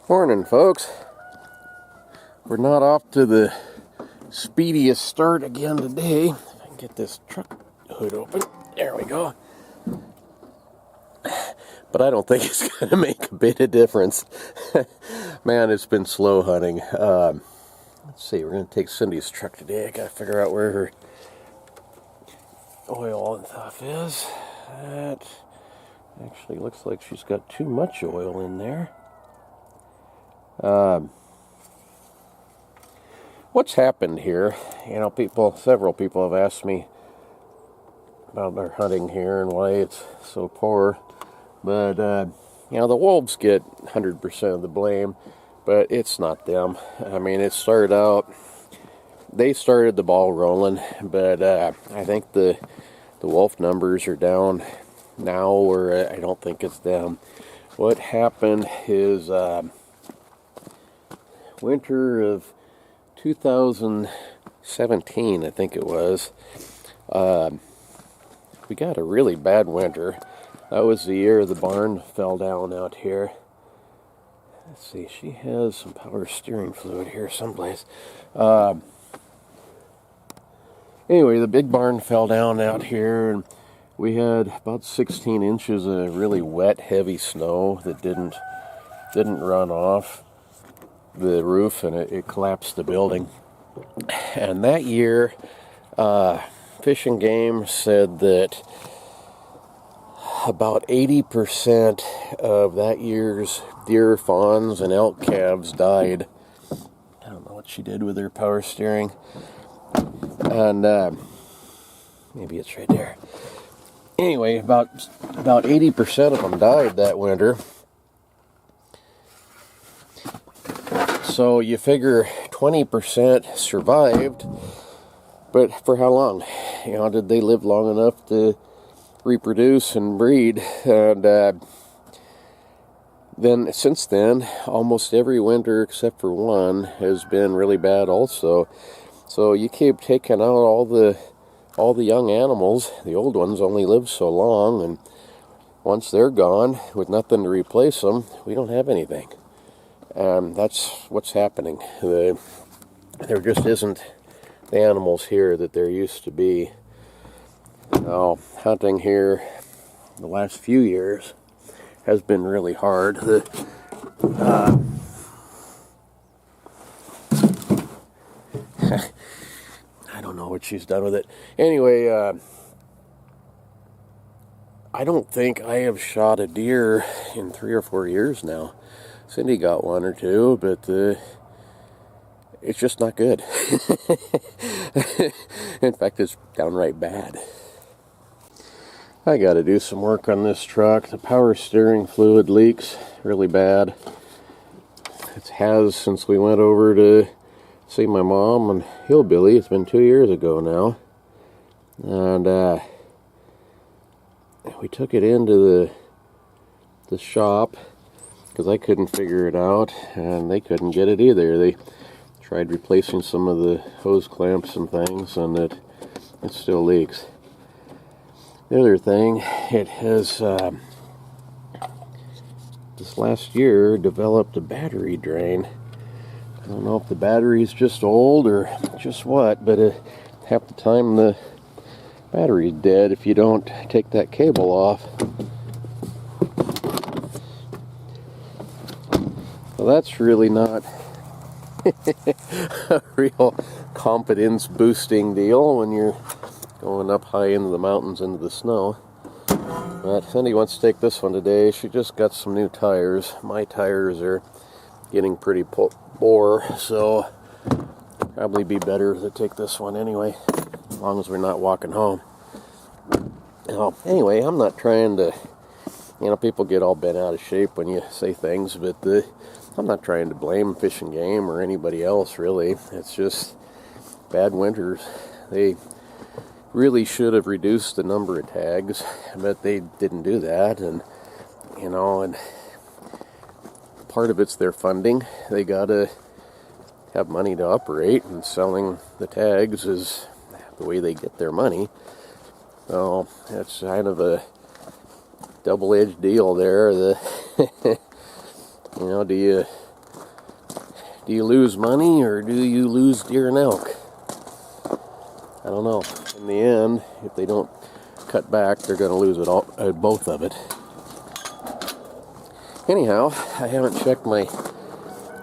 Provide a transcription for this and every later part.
Morning, folks. We're not off to the speediest start again today. If I can get this truck hood open. There we go. But I don't think it's going to make a bit of difference. Man, it's been slow hunting. Let's see, we're going to take Cindy's truck today. I got to figure out where her oil and stuff is. That actually looks like she's got too much oil in there. What's happened here? You know, several people have asked me about their hunting here and why it's so poor. But, you know, the wolves get 100% of the blame, but it's not them. I mean, they started the ball rolling, but I think the wolf numbers are down now, or I don't think it's them. What happened is winter of 2017, I think it was, we got a really bad winter. That was the year the barn fell down out here. Let's see, she has some power steering fluid here someplace. Anyway, the big barn fell down out here, and we had about 16 inches of really wet, heavy snow that didn't run off the roof, and it collapsed the building. And that year, Fish and Game said that about 80% of that year's deer, fawns, and elk calves died. I don't know what she did with her power steering. And maybe it's right there. Anyway, about 80% of them died that winter. So you figure 20% survived, but for how long? You know, did they live long enough to reproduce and breed? And then since then, almost every winter except for one has been really bad also. So you keep taking out all the young animals. The old ones only live so long, and once they're gone with nothing to replace them, we don't have anything. That's what's happening. There just isn't the animals here that there used to be. Now, hunting here the last few years has been really hard. I don't know what she's done with it. Anyway, I don't think I have shot a deer in 3 or 4 years now. Cindy got one or two, but it's just not good. In fact, it's downright bad. I got to do some work on this truck. The power steering fluid leaks really bad. It has since we went over to see my mom and Hillbilly. It's been 2 years ago now. And we took it into the shop because I couldn't figure it out, and they couldn't get it either. They tried replacing some of the hose clamps and things, and it still leaks. The other thing, it has this last year developed a battery drain. I don't know if the battery's just old or just what, but half the time the battery's dead if you don't take that cable off. Well, that's really not a real confidence boosting deal when you're going up high into the mountains into the snow. But Cindy wants to take this one today. She just got some new tires. My tires are getting pretty poor, so probably be better to take this one anyway, as long as we're not walking home. Now, anyway, I'm not trying to, you know, people get all bent out of shape when you say things, but I'm not trying to blame Fish and Game or anybody else, really. It's just bad winters. They really should have reduced the number of tags, but they didn't do that. And, you know, and part of it's their funding. They gotta have money to operate, and selling the tags is the way they get their money. So it's kind of a double-edged deal there. You know, do you Do you lose money or do you lose deer and elk? I don't know. In the end, if they don't cut back, they're going to lose it all, both of it. Anyhow, I haven't checked my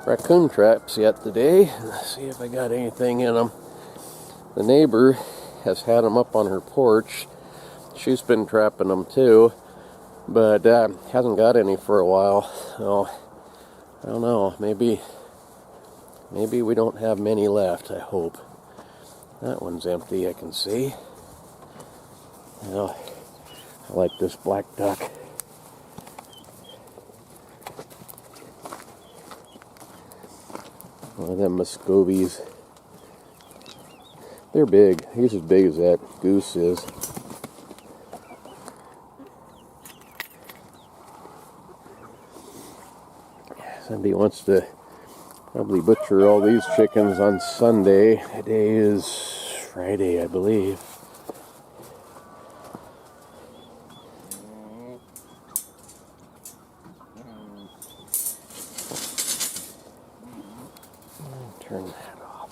raccoon traps yet today. Let's see if I got anything in them. The neighbor has had them up on her porch. She's been trapping them too, but hasn't got any for a while. So I don't know. Maybe we don't have many left. I hope. That one's empty. I can see. Well, I like this black duck. One of them Muscovies. They're big. He's as big as that goose is. Somebody wants to probably butcher all these chickens on Sunday. Today is Friday, I believe. Turn that off.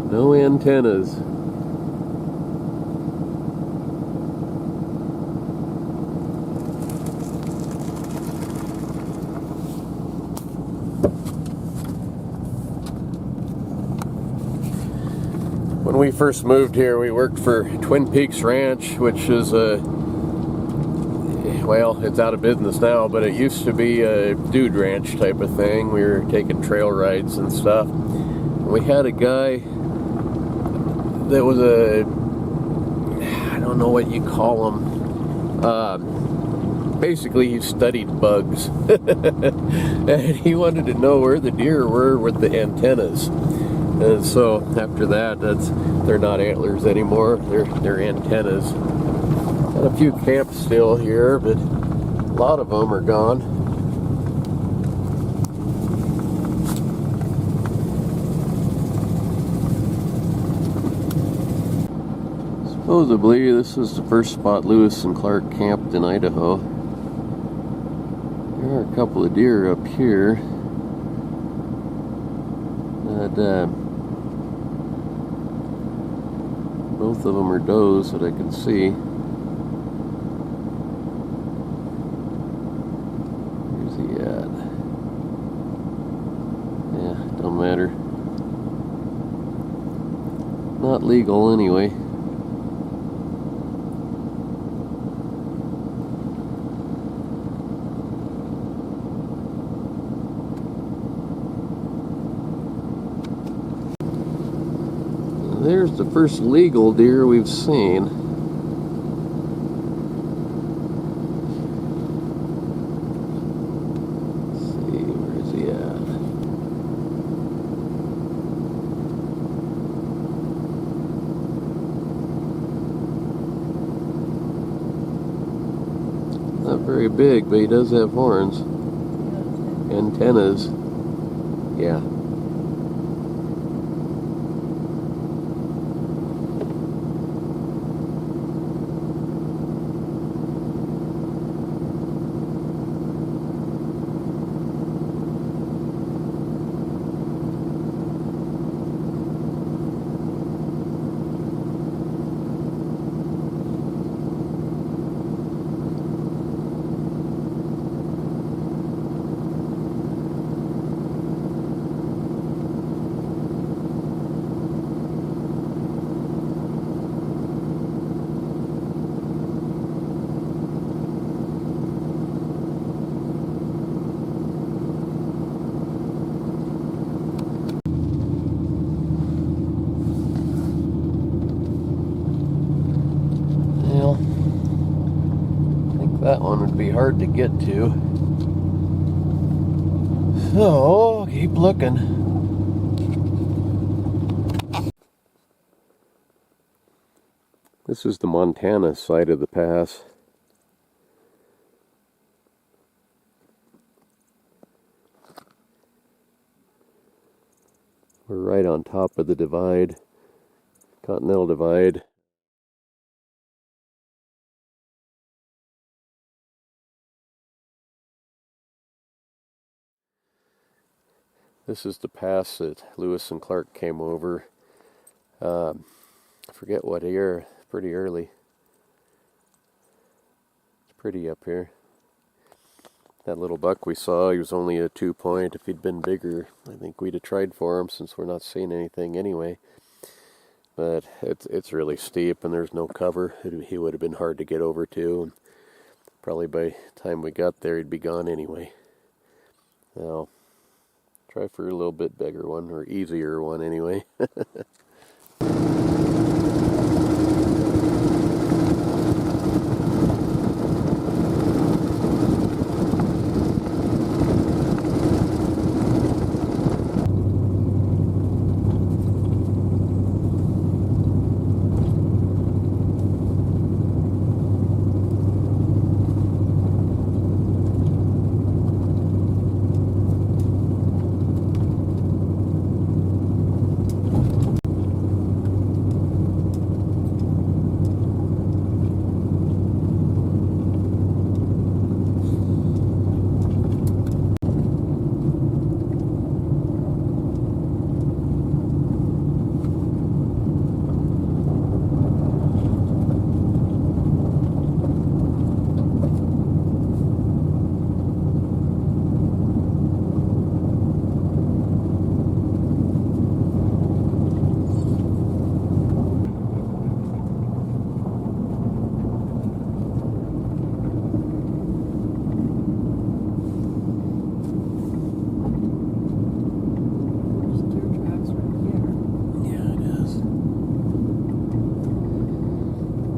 No antennas. When we first moved here, we worked for Twin Peaks Ranch, which is well, it's out of business now, but it used to be a dude ranch type of thing. We were taking trail rides and stuff. We had a guy that was I don't know what you call him. Basically, he studied bugs. And he wanted to know where the deer were with the antennas. And so after that, they're not antlers anymore. They're antennas. Got a few camps still here, but a lot of them are gone. Supposedly, this is the first spot Lewis and Clark camped in Idaho. There are a couple of deer up here. But, both of them are does that I can see. Where's he at? Yeah, don't matter. Not legal anyway. There's the first legal deer we've seen. Let's see, where is he at? Not very big, but he does have horns. Antennas. Yeah. Well, I think that one would be hard to get to. So, keep looking. This is the Montana side of the pass. We're right on top of the divide, Continental Divide. This is the pass that Lewis and Clark came over. I forget what year, pretty early. It's pretty up here. That little buck we saw, he was only a 2-point. If he'd been bigger, I think we'd have tried for him since we're not seeing anything anyway. But it's really steep and there's no cover. He would have been hard to get over to. And probably by the time we got there, he'd be gone anyway. Now, try for a little bit bigger one, or easier one anyway.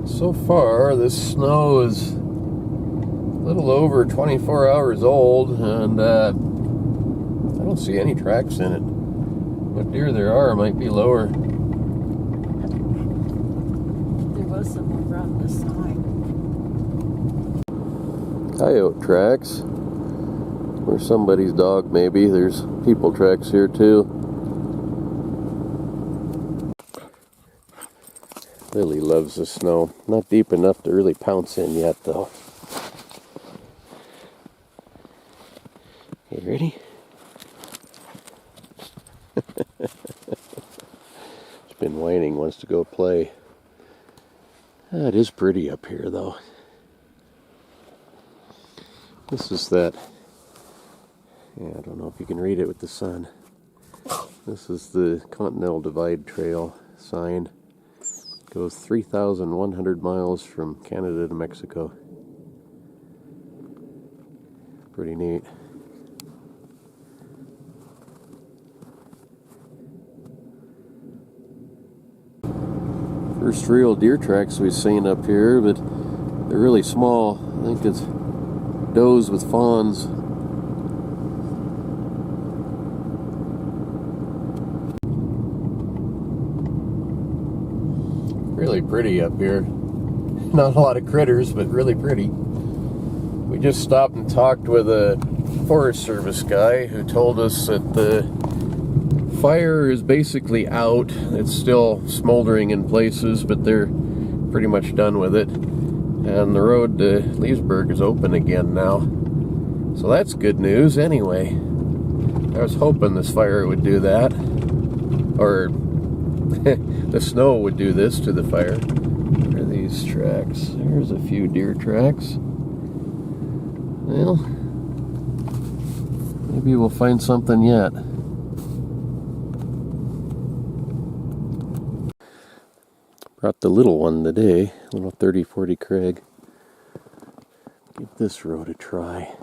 So far, this snow is a little over 24 hours old, and I don't see any tracks in it. What deer there are might be lower. There was some over on this side. Coyote tracks. Or somebody's dog, maybe. There's people tracks here, too. Lily loves the snow. Not deep enough to really pounce in yet, though. You ready? It's been whining, wants to go play. It is pretty up here, though. This is that... Yeah, I don't know if you can read it with the sun. This is the Continental Divide Trail sign. Goes 3,100 miles from Canada to Mexico. Pretty neat. First real deer tracks we've seen up here, but they're really small. I think it's does with fawns. Really pretty up here. Not a lot of critters, but really pretty. We just stopped and talked with a Forest Service guy who told us that the fire is basically out. It's still smoldering in places, but they're pretty much done with it. And the road to Leesburg is open again now. So that's good news anyway. I was hoping this fire would do that. Or the snow would do this to the fire. Where are these tracks? There's a few deer tracks. Well, maybe we'll find something yet. Brought the little one today, little 30-40 Craig. Give this road a try.